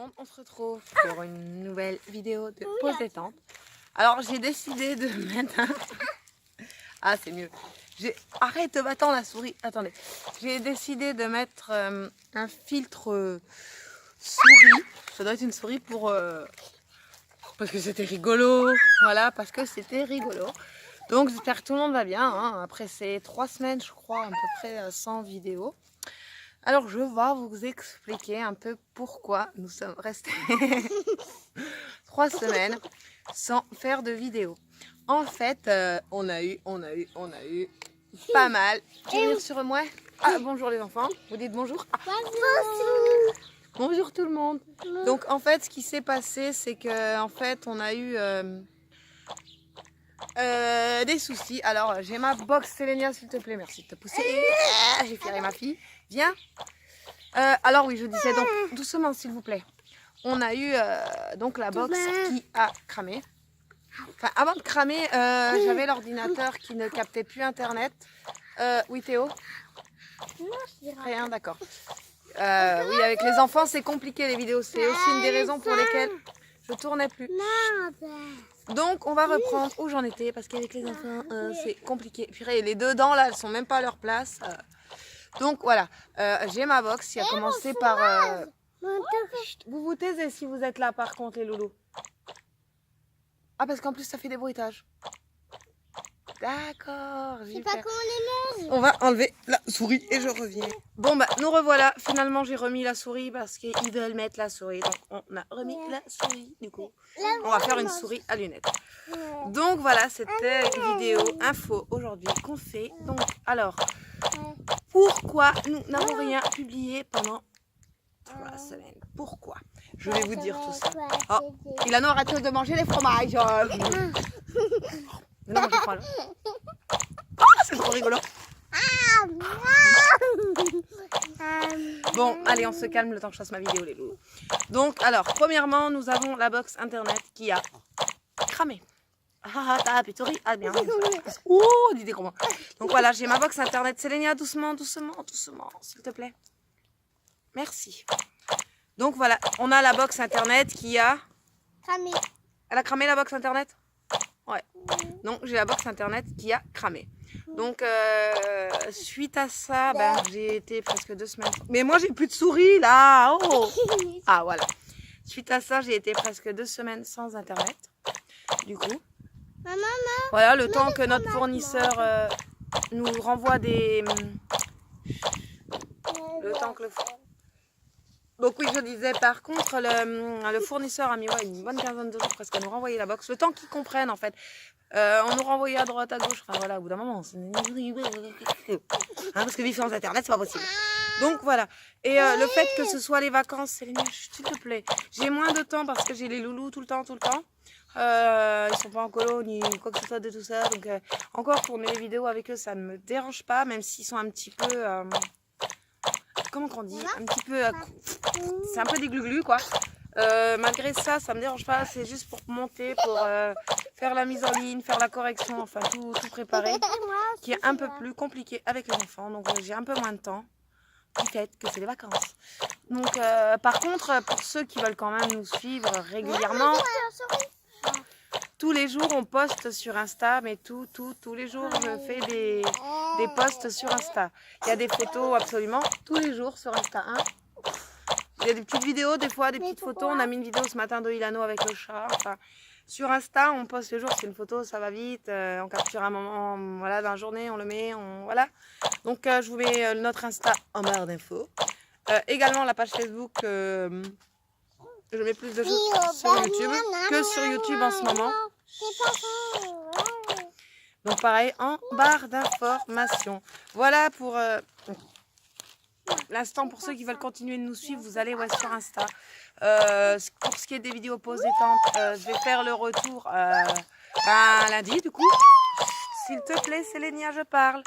monde, on se retrouve pour une nouvelle vidéo de pause détente. Alors j'ai décidé de mettre un... Ah c'est mieux. Arrête de battre la souris. Attendez. J'ai décidé de mettre un filtre souris. Ça doit être une souris pour... parce que c'était rigolo. Voilà, parce que c'était rigolo. Donc j'espère que tout le monde va bien. Hein. Après ces 3 semaines, je crois, à peu près sans vidéo. Alors je vais vous expliquer un peu pourquoi nous sommes restés 3 semaines sans faire de vidéo. En fait, on a eu pas mal. Tu veux venir sur moi? Ah bonjour les enfants, vous dites bonjour. Ah. Bonjour. Bonjour tout le monde. Donc en fait ce qui s'est passé c'est que en fait on a eu des soucis. Alors j'ai ma box Sélénia s'il te plaît, merci de te pousser. J'ai firé ma fille, viens. Alors oui, je disais donc doucement s'il vous plaît. On a eu donc la box qui a cramé. Enfin avant de cramer, j'avais l'ordinateur qui ne captait plus internet. Oui Théo? Rien, d'accord. Oui, avec les enfants c'est compliqué les vidéos. C'est aussi une des raisons pour lesquelles je tournais plus. Donc on va reprendre où j'en étais parce qu'avec les enfants c'est compliqué. Purée, les deux dents là elles sont même pas à leur place. Donc voilà, j'ai ma box qui a commencé par... Chut, vous vous taisez si vous êtes là par contre les loulous. Ah parce qu'en plus ça fait des bruitages. D'accord. C'est pas comment les mange. On va enlever la souris et je reviens. Bon bah nous revoilà, finalement j'ai remis la souris parce qu'ils veulent mettre la souris. Donc on a remis la souris du coup. On va faire une souris à lunettes. Donc voilà, c'était une vidéo info aujourd'hui qu'on fait. Donc alors... Pourquoi nous n'avons rien publié pendant 3 semaines? Pourquoi? Je vais vous dire tout ça. Oh, Ilano, arrête de manger les fromages. Non, mange pas là. Oh, c'est trop rigolo. Bon, allez, on se calme le temps que je fasse ma vidéo, les loulous. Donc, alors, premièrement, nous avons la box internet qui a cramé. Ah, t'as plus de souris. Ah, bien. Oh, dis comment. Donc voilà, j'ai ma box internet. Sélénia, doucement, doucement, doucement, s'il te plaît. Merci. Donc voilà, on a la box internet qui a... Cramé. Elle a cramé la box internet? Ouais. Donc j'ai la box internet qui a cramé. Donc suite à ça, ben, j'ai été presque 2 semaines... Mais moi, j'ai plus de souris là. Oh. Ah, voilà. Suite à ça, j'ai été presque 2 semaines sans internet. Du coup... Maman, voilà, le temps que notre fournisseur nous renvoie des... Le temps que le... Donc oui, je disais, par contre, le fournisseur a mis une bonne quinzaine de jours presque à nous renvoyer la box. Le temps qu'ils comprennent, en fait. On nous renvoyait à droite, à gauche. Enfin voilà, au bout d'un moment, parce que vivre sans internet, c'est pas possible. Donc voilà. Et le fait que ce soit les vacances, Sélénia, s'il te plaît. J'ai moins de temps parce que j'ai les loulous tout le temps. Ils sont pas en colo ni quoi que ce soit de tout ça. Donc encore tourner les vidéos avec eux, ça ne me dérange pas, même s'ils sont un petit peu... comment qu'on dit? Un petit peu... c'est un peu des glu-glu quoi. Malgré ça, ça me dérange pas. C'est juste pour monter, pour faire la mise en ligne, faire la correction, enfin tout préparer. Qui est un peu plus compliqué avec les enfants. Donc j'ai un peu moins de temps. Peut-être que c'est les vacances. Donc par contre, pour ceux qui veulent quand même nous suivre régulièrement... Tous les jours, on poste sur Insta, mais tous les jours, je fais des posts sur Insta. Il y a des photos absolument tous les jours sur Insta. Hein. Il y a des petites vidéos, des fois, des petites photos. On a mis une vidéo ce matin de Ilano avec le chat. Enfin, sur Insta, on poste les jours. C'est une photo, ça va vite. On capture un moment voilà, dans la journée, on le met. Voilà. Donc, je vous mets notre Insta en barre d'infos. Également, la page Facebook... je mets plus de choses sur YouTube que sur YouTube en ce moment. Donc pareil, en barre d'information. Voilà pour l'instant, pour ceux qui veulent continuer de nous suivre, vous allez sur Insta. Pour ce qui est des vidéos pause détente, je vais faire le retour lundi du coup. S'il te plaît, Sélénia, je parle.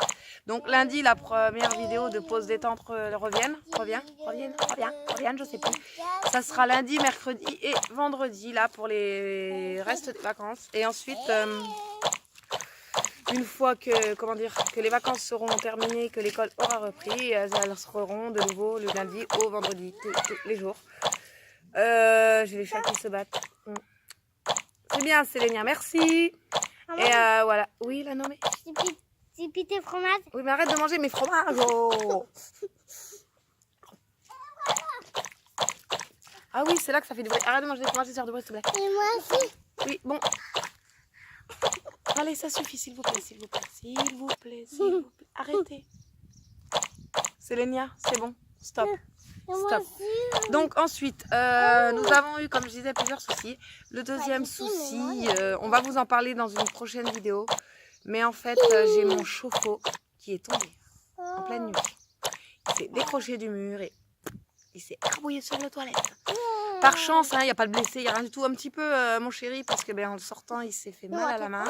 Donc lundi, la première vidéo de pause détente revienne, je sais plus. Ça sera lundi, mercredi et vendredi, là, pour les restes des vacances. Et ensuite, une fois que les vacances seront terminées, que l'école aura repris, elles seront de nouveau le lundi au vendredi, tous les jours. J'ai les chats qui se battent. C'est bien, Sélénia, merci. Maman, Et voilà. Oui, il a nommé. tu piques tes fromages. Oui, mais arrête de manger mes fromages. Oh. Ah oui, c'est là que ça fait du bruit. Arrête de manger des fromages et faire du bruit, s'il te plaît. Et moi aussi. Oui, bon. Allez, ça suffit, s'il vous plaît, s'il vous plaît, s'il vous plaît, s'il vous plaît. Arrêtez. Sélénia, c'est bon. Stop. Et moi Stop. aussi. Donc ensuite, nous avons eu, comme je disais, plusieurs soucis. Le deuxième souci, on va vous en parler dans une prochaine vidéo. Mais en fait, j'ai mon chauffe-eau qui est tombé en pleine nuit. Il s'est décroché du mur et il s'est écrabouillé sur la toilette. Par chance, il n'y a pas de blessé, il n'y a rien du tout. Un petit peu, mon chéri, parce que en le sortant, il s'est fait mal à la main.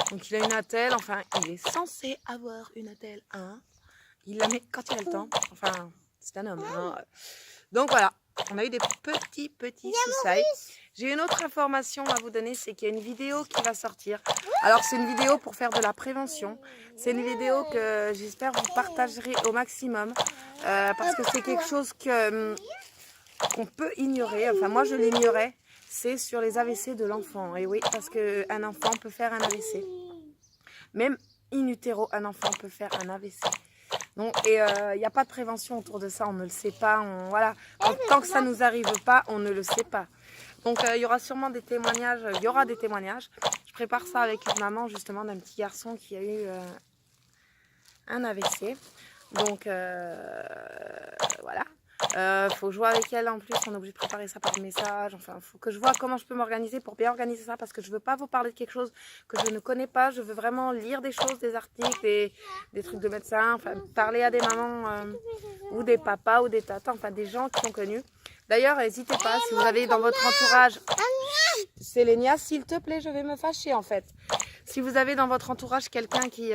Donc il a une attelle, enfin, il est censé avoir une attelle 1. Il la met quand il a le temps. Enfin, c'est un homme. Hein. Donc voilà, on a eu des petits soucis. J'ai une autre information à vous donner, c'est qu'il y a une vidéo qui va sortir. Alors c'est une vidéo pour faire de la prévention. C'est une vidéo que j'espère vous partagerez au maximum. Parce que c'est quelque chose qu'on peut ignorer. Enfin moi je l'ignorais. C'est sur les AVC de l'enfant. Et oui, parce qu'un enfant peut faire un AVC. Même in utero, un enfant peut faire un AVC. Donc, et il n'y a pas de prévention autour de ça, on ne le sait pas. Voilà. Tant que ça ne nous arrive pas, on ne le sait pas. Donc il y aura sûrement des témoignages, il y aura des témoignages. Je prépare ça avec une maman justement d'un petit garçon qui a eu un AVC. Donc voilà. Faut jouer avec elle en plus, on est obligé de préparer ça par message. Enfin, il faut que je vois comment je peux m'organiser pour bien organiser ça parce que je ne veux pas vous parler de quelque chose que je ne connais pas. Je veux vraiment lire des choses, des articles, des trucs de médecins, enfin, parler à des mamans ou des papas ou des tatas, enfin des gens qui sont connus. D'ailleurs, n'hésitez pas, si vous avez dans votre entourage... Sélénia, s'il te plaît, je vais me fâcher en fait. Si vous avez dans votre entourage quelqu'un qui...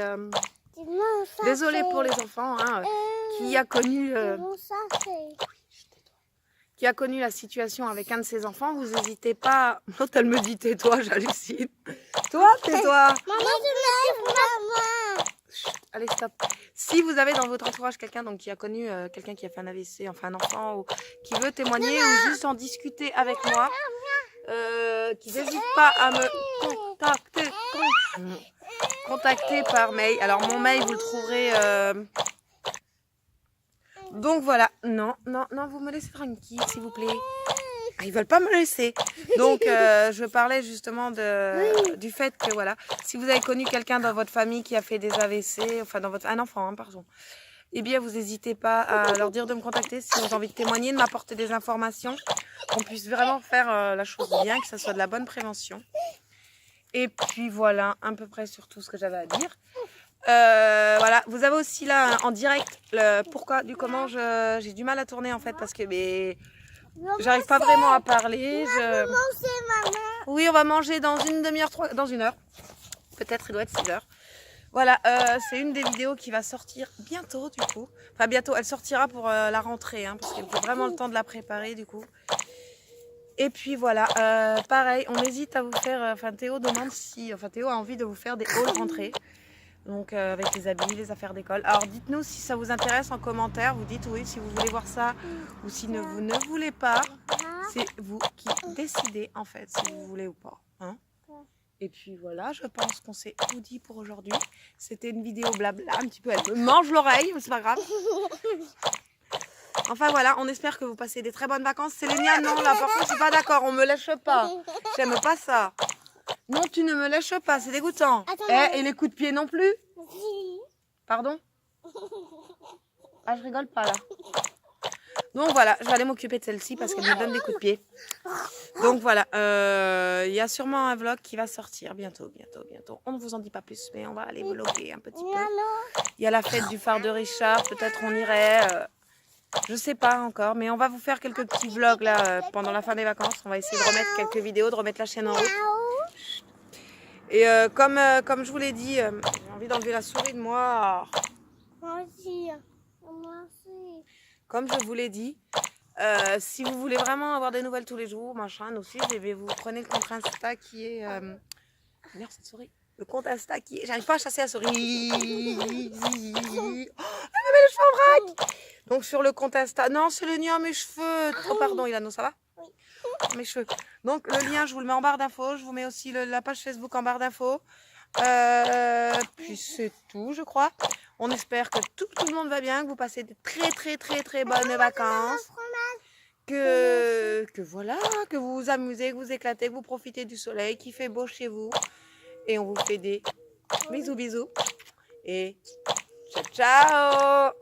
Désolée pour les enfants, hein, qui a connu... qui a connu la situation avec un de ses enfants, vous n'hésitez pas... L'autre, elle me dit tais-toi, j'hallucine. Toi, tais-toi. Allez, stop. Si vous avez dans votre entourage quelqu'un qui a connu quelqu'un qui a fait un AVC, enfin un enfant, ou qui veut témoigner ou juste en discuter avec moi, qui n'hésite pas à me contacter par mail. Alors mon mail, vous le trouverez... Donc voilà. Non, vous me laissez tranquille, s'il vous plaît. Ah, ils veulent pas me laisser. Donc, je parlais justement du fait que, voilà, si vous avez connu quelqu'un dans votre famille qui a fait des AVC, enfin, un enfant, hein, pardon, eh bien, vous n'hésitez pas à leur dire de me contacter si vous avez envie de témoigner, de m'apporter des informations, qu'on puisse vraiment faire la chose bien, que ça soit de la bonne prévention. Et puis, voilà, à peu près sur tout ce que j'avais à dire. Voilà, vous avez aussi là en direct le pourquoi du comment j'ai du mal à tourner en fait parce que j'arrive pas vraiment à parler. Oui, on va manger dans une demi-heure, dans une heure. Peut-être il doit être 6 heures. Voilà, c'est une des vidéos qui va sortir bientôt du coup. Enfin bientôt, elle sortira pour la rentrée hein, parce qu'il faut vraiment le temps de la préparer du coup. Et puis voilà, pareil, on hésite à vous faire. Enfin Théo demande si, Théo a envie de vous faire des hauls rentrées. Donc avec les habits, les affaires d'école. Alors dites-nous si ça vous intéresse en commentaire. Vous dites oui si vous voulez voir ça ou si vous ne voulez pas. C'est vous qui décidez en fait si vous voulez ou pas. Hein. Et puis voilà, je pense qu'on s'est tout dit pour aujourd'hui. C'était une vidéo blabla un petit peu. Elle me mange l'oreille, mais c'est pas grave. Enfin voilà, on espère que vous passez des très bonnes vacances. Sélénia, non, là par contre je suis pas d'accord, on me lâche pas. J'aime pas ça. Non, tu ne me lâches pas, c'est dégoûtant. Et les coups de pied non plus. Pardon? Ah, je rigole pas là. Donc voilà, je vais aller m'occuper de celle-ci parce qu'elle me donne des coups de pied. Donc voilà, il y a sûrement un vlog qui va sortir bientôt. On ne vous en dit pas plus, mais on va aller vlogger un petit peu. Il y a la fête du phare de Richard, peut-être on irait... je sais pas encore, mais on va vous faire quelques petits vlogs là pendant la fin des vacances. On va essayer de remettre quelques vidéos, de remettre la chaîne en route. Et comme je vous l'ai dit, j'ai envie d'enlever la souris de moi. Moi aussi. Comme je vous l'ai dit, si vous voulez vraiment avoir des nouvelles tous les jours, machin, nous aussi, vous prenez le compte Insta qui est... Merde, cette souris. Le compte Insta qui est... J'arrive pas à chasser la souris. Oh, elle me met le cheveu en vrac. Donc sur le compte Insta. Non, c'est le lien à mes cheveux. Oh pardon, Ilano, ça va? Oui. Mes cheveux. Donc le lien, je vous le mets en barre d'infos. Je vous mets aussi la page Facebook en barre d'infos. Puis c'est tout, je crois. On espère que tout le monde va bien, que vous passez de très bonnes vacances. Que voilà, que vous vous amusez, que vous éclatez, que vous profitez du soleil, qu'il fait beau chez vous. Et on vous fait des bisous. Et ciao, ciao!